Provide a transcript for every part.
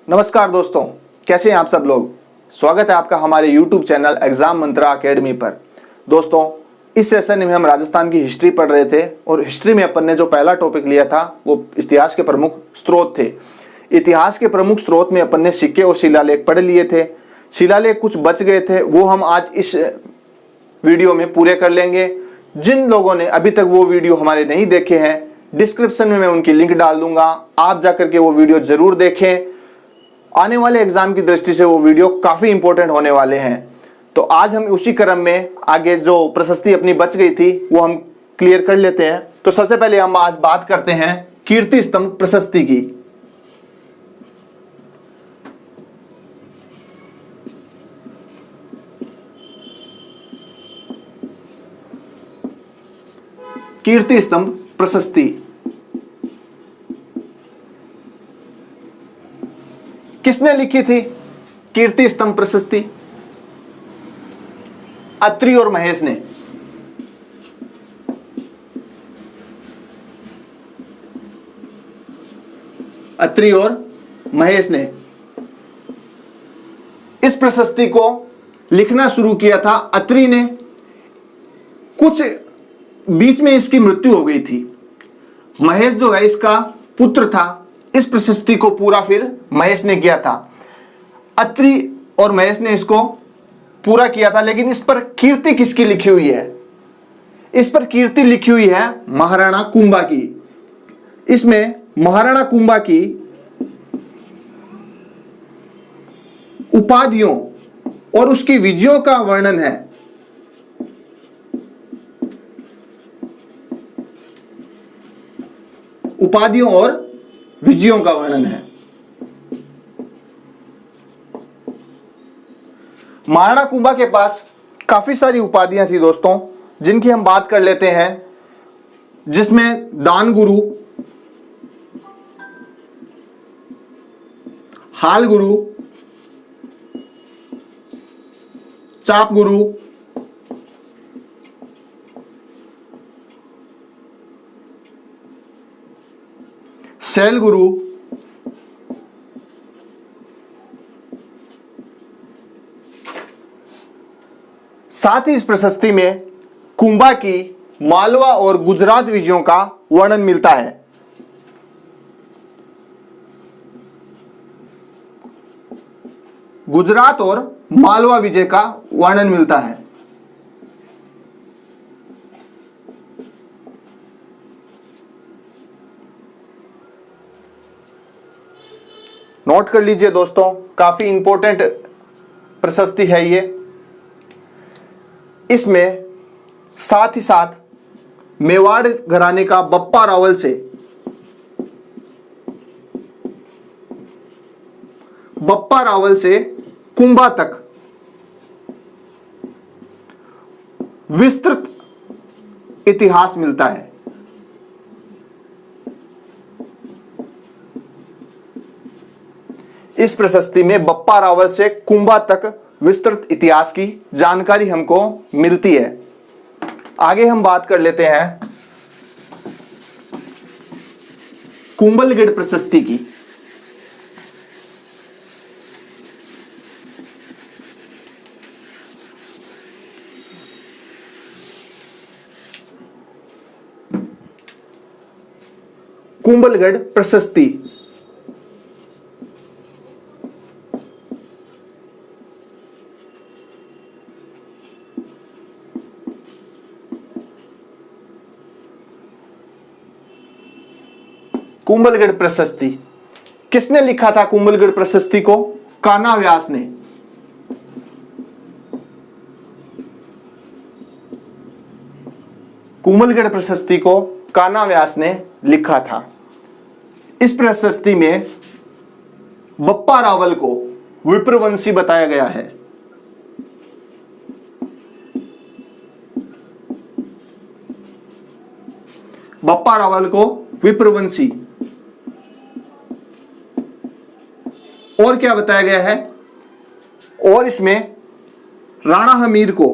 नमस्कार दोस्तों, कैसे हैं आप सब लोग। स्वागत है आपका हमारे YouTube चैनल एग्जाम मंत्रा अकेडमी पर। दोस्तों, इस सेशन में हम राजस्थान की हिस्ट्री पढ़ रहे थे और हिस्ट्री में अपन ने जो पहला टॉपिक लिया था वो इतिहास के प्रमुख स्रोत थे। इतिहास के प्रमुख स्रोत में अपन ने सिक्के और शिलालेख पढ़ लिए थे। शिलालेख कुछ बच गए थे, वो हम आज इस वीडियो में पूरे कर लेंगे। जिन लोगों ने अभी तक वो वीडियो हमारे नहीं देखे हैं, डिस्क्रिप्शन में मैं उनकी लिंक डाल दूंगा, आप जाकर के वो वीडियो जरूर देखें। आने वाले एग्जाम की दृष्टि से वो वीडियो काफी इंपॉर्टेंट होने वाले हैं। तो आज हम उसी क्रम में आगे जो प्रशस्ति अपनी बच गई थी वो हम क्लियर कर लेते हैं। तो सबसे पहले हम आज बात करते हैं कीर्ति स्तंभ प्रशस्ति की। कीर्ति स्तंभ प्रशस्ति किसने लिखी थी? कीर्ति स्तंभ प्रशस्ति अत्रि और महेश ने। अत्रि और महेश ने इस प्रशस्ति को लिखना शुरू किया था। अत्रि ने कुछ बीच में इसकी मृत्यु हो गई थी। महेश जो है इसका पुत्र था। इस प्रशस्ति को पूरा फिर महेश ने किया था। अत्रि और महेश ने इसको पूरा किया था, लेकिन इस पर कीर्ति किसकी लिखी हुई है? इस पर कीर्ति लिखी हुई है महाराणा कुंभा की। इसमें महाराणा कुंभा की उपाधियों और उसकी विजयों का वर्णन है। उपाधियों और विजयों का वर्णन है। महाराणा कुंभा के पास काफी सारी उपाधियां थी दोस्तों, जिनकी हम बात कर लेते हैं। जिसमें दान गुरु, हाल गुरु, चाप गुरु, शैल गुरु, साथ ही इस प्रशस्ति में कुंभा की मालवा और गुजरात विजयों का वर्णन मिलता है। गुजरात और मालवा विजय का वर्णन मिलता है। नोट कर लीजिए दोस्तों, काफी इंपॉर्टेंट प्रशस्ति है ये। इसमें साथ ही साथ मेवाड़ घराने का बप्पा रावल से कुंभा तक विस्तृत इतिहास मिलता है। इस प्रशस्ति में बप्पा रावल से कुंभा तक विस्तृत इतिहास की जानकारी हमको मिलती है। आगे हम बात कर लेते हैं कुंभलगढ़ प्रशस्ति की। कुंभलगढ़ प्रशस्ति कुंभलगढ़ प्रशस्ति किसने लिखा था? कुंभलगढ़ प्रशस्ति को कान्हा व्यास ने। कुंभलगढ़ प्रशस्ति को कान्हा व्यास ने लिखा था। इस प्रशस्ति में बप्पा रावल को विप्रवंशी बताया गया है। बप्पा रावल को विप्रवंशी। और क्या बताया गया है? और इसमें राणा हमीर को,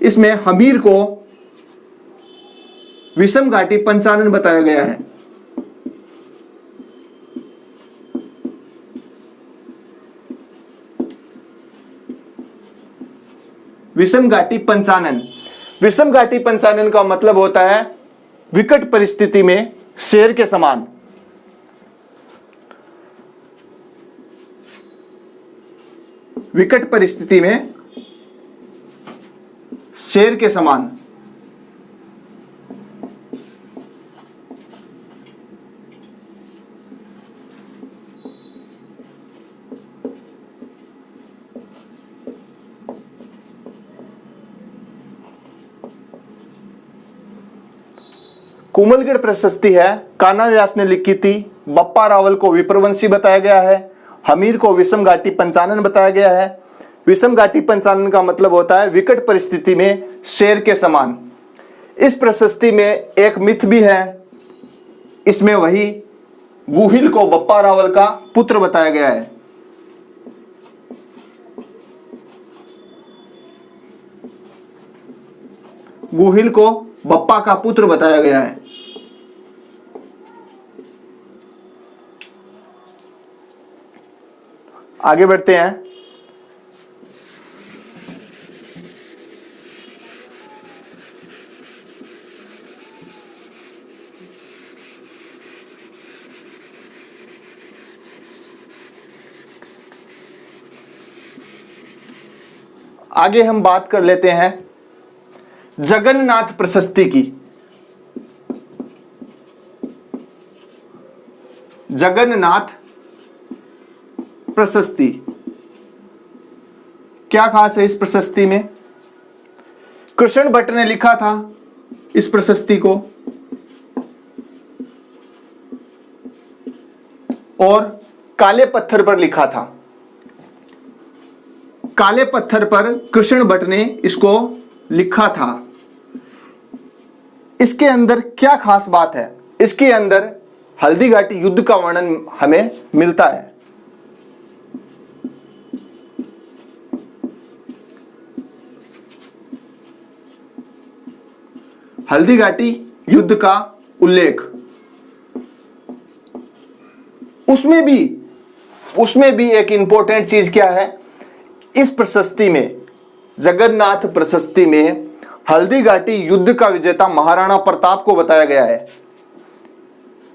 इसमें हमीर को विषम घाटी पंचानन बताया गया है। विषम घाटी पंचानन। विषम घाटी पंचानन का मतलब होता है विकट परिस्थिति में शेर के समान। विकट परिस्थिति में शेर के समान। कुमलगढ़ प्रशस्ति है, कान्हा व्यास ने लिखी थी। बप्पा रावल को विप्रवंशी बताया गया है। हमीर को विषम घाटी पंचानन बताया गया है। विषम घाटी पंचानन का मतलब होता है विकट परिस्थिति में शेर के समान। इस प्रशस्ति में एक मिथ भी है, इसमें वही गुहिल को बप्पा रावल का पुत्र बताया गया है। गुहिल को बप्पा का पुत्र बताया गया है। आगे बढ़ते हैं। आगे हम बात कर लेते हैं जगन्नाथ प्रशस्ति की। जगन्नाथ प्रशस्ति क्या खास है इस प्रशस्ति में? कृष्ण भट्ट ने लिखा था इस प्रशस्ति को, और काले पत्थर पर लिखा था। काले पत्थर पर कृष्ण भट्ट ने इसको लिखा था। इसके अंदर क्या खास बात है? इसके अंदर हल्दी घाटी युद्ध का वर्णन हमें मिलता है। हल्दी घाटी युद्ध का उल्लेख, उसमें भी एक इंपॉर्टेंट चीज क्या है? इस प्रशस्ति में, जगन्नाथ प्रशस्ति में हल्दी घाटी युद्ध का विजेता महाराणा प्रताप को बताया गया है।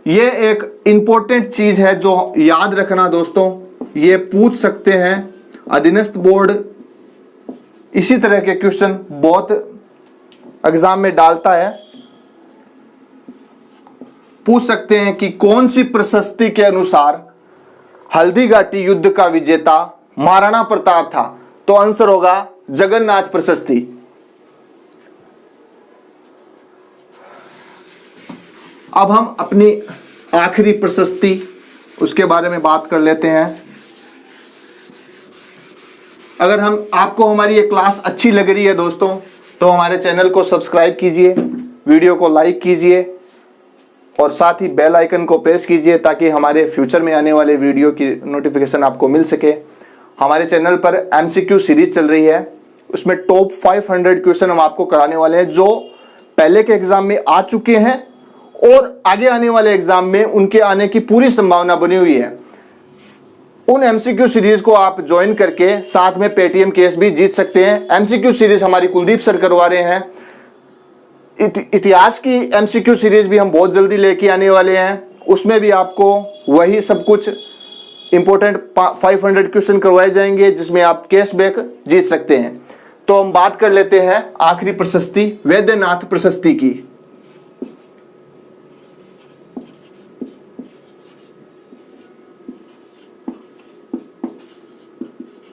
यह एक इंपॉर्टेंट चीज है जो याद रखना दोस्तों, ये पूछ सकते हैं। अधीनस्थ बोर्ड इसी तरह के क्वेश्चन बहुत एग्जाम में डालता है। पूछ सकते हैं कि कौन सी प्रशस्ति के अनुसार हल्दी घाटी युद्ध का विजेता महाराणा प्रताप था? तो आंसर होगा जगन्नाथ प्रशस्ति। अब हम अपनी आखिरी प्रशस्ति उसके बारे में बात कर लेते हैं। अगर आपको हमारी ये क्लास अच्छी लग रही है दोस्तों, तो हमारे चैनल को सब्सक्राइब कीजिए, वीडियो को लाइक कीजिए और साथ ही बेल आइकन को प्रेस कीजिए ताकि हमारे फ्यूचर में आने वाले वीडियो की नोटिफिकेशन आपको मिल सके। हमारे चैनल पर MCQ सीरीज चल रही है, उसमें टॉप 500 क्वेश्चन हम आपको कराने वाले हैं जो पहले के एग्जाम में आ चुके हैं और आगे आने वाले एग्जाम में उनके आने की पूरी संभावना बनी हुई है। उन MCQ सीरीज को आप ज्वाइन करके साथ में पेटीएम केस भी जीत सकते हैं। MCQ सीरीज हमारी कुलदीप सर करवा रहे हैं। इतिहास की MCQ सीरीज भी हम बहुत जल्दी लेके आने वाले हैं, उसमें भी आपको वही सब कुछ इंपॉर्टेंट 500 क्वेश्चन करवाए जाएंगे जिसमें आप कैशबैक जीत सकते हैं। तो हम बात कर लेते हैं आखिरी प्रशस्ति, वैद्यनाथ प्रशस्ति की।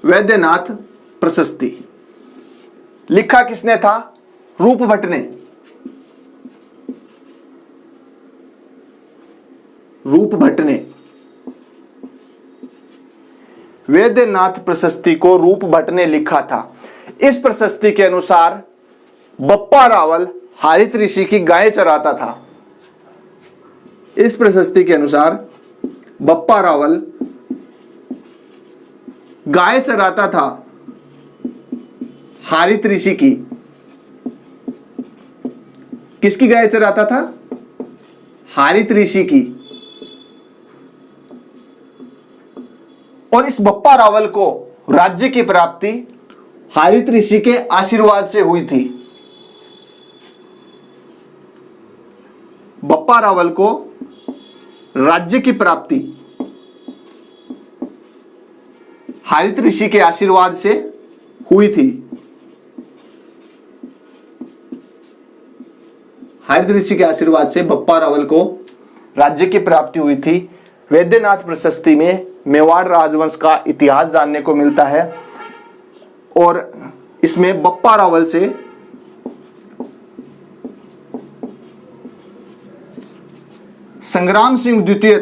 वैद्यनाथ प्रशस्ति लिखा किसने था? रूप भट्ट ने। रूप भट्ट ने वैद्यनाथ प्रशस्ति को रूप भट्ट ने लिखा था। इस प्रशस्ति के अनुसार बप्पा रावल हारित ऋषि की गाय चराता था। इस प्रशस्ति के अनुसार बप्पा रावल गाय चराता था हारित ऋषि की। किसकी गाय चराता था? हारित ऋषि की। और इस बप्पा रावल को राज्य की प्राप्ति हारित ऋषि के आशीर्वाद से हुई थी। बप्पा रावल को राज्य की प्राप्ति हारित ऋषि के आशीर्वाद से हुई थी। हारित ऋषि के आशीर्वाद से बप्पा रावल को राज्य की प्राप्ति हुई थी। वैद्यनाथ प्रशस्ति में मेवाड़ राजवंश का इतिहास जानने को मिलता है और इसमें बप्पा रावल से संग्राम सिंह द्वितीय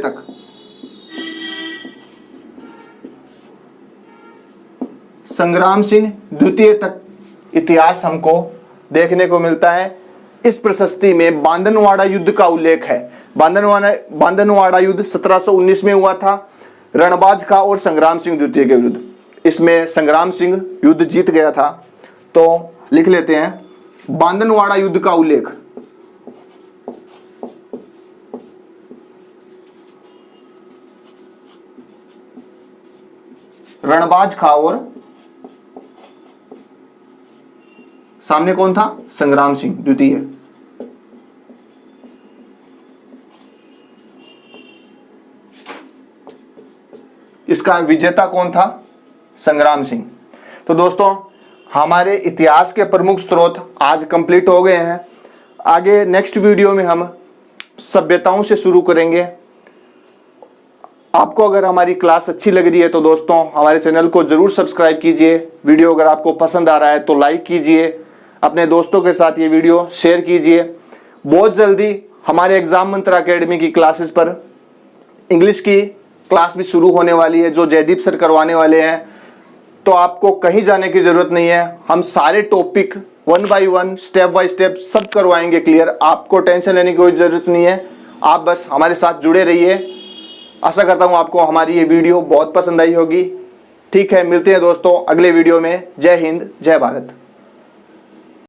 तक इतिहास हमको देखने को मिलता है। इस प्रशस्ति में बांदनवाड़ा युद्ध का उल्लेख है। बांदनवाड़ा युद्ध 1719 में हुआ था, रणबाज का और संग्राम सिंह द्वितीय के विरुद्ध। इसमें संग्राम सिंह युद्ध जीत गया था, तो लिख लेते हैं बांदनवाड़ा युद्ध का उल्लेख। रणबाज खा और सामने कौन था? संग्राम सिंह द्वितीय। इसका विजेता कौन था? संग्राम सिंह। तो दोस्तों, हमारे इतिहास के प्रमुख स्रोत आज कंप्लीट हो गए हैं। आगे नेक्स्ट वीडियो में हम सभ्यताओं से शुरू करेंगे। आपको अगर हमारी क्लास अच्छी लग रही है तो दोस्तों हमारे चैनल को जरूर सब्सक्राइब कीजिए। वीडियो अगर आपको पसंद आ रहा है तो लाइक कीजिए, अपने दोस्तों के साथ ये वीडियो शेयर कीजिए। बहुत जल्दी हमारे एग्जाम मंत्र एकेडमी की क्लासेस पर इंग्लिश की क्लास भी शुरू होने वाली है, जो जयदीप सर करवाने वाले हैं। तो आपको कहीं जाने की जरूरत नहीं है, हम सारे topic 1 by 1 step by step सब करवाएंगे क्लियर। आपको टेंशन लेने की कोई जरूरत नहीं है, आप बस हमारे साथ जुड़े रहिए। आशा करता हूँ आपको हमारी ये वीडियो बहुत पसंद आई होगी। ठीक है, मिलते हैं दोस्तों अगले वीडियो में। जय हिंद, जय भारत।